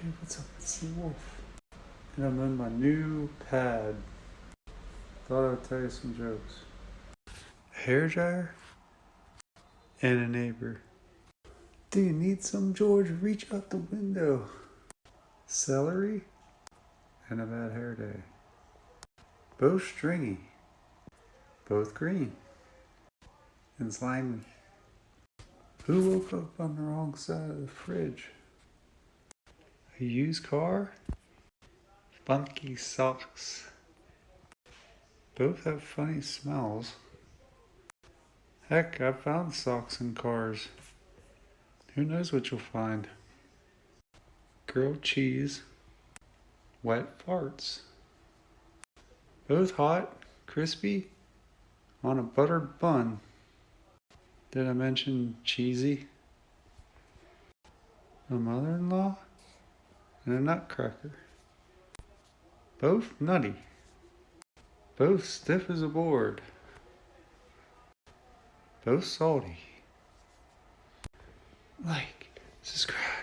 Hey, what's up? It's the wolf. And I'm in my new pad. Thought I'd tell you some jokes. A hairdryer and a neighbor. Do you need some, George? Reach out the window. Celery and a bad hair day. Both stringy. Both green. And slimy. Who woke up on the wrong side of the fridge? A used car? Funky socks. Both have funny smells. Heck, I've found socks in cars. Who knows what you'll find? Grilled cheese. Wet farts. Both hot, crispy, on a buttered bun. Did I mention cheesy? A mother-in-law and a nutcracker. Both nutty. Both stiff as a board. Both salty. Like, subscribe.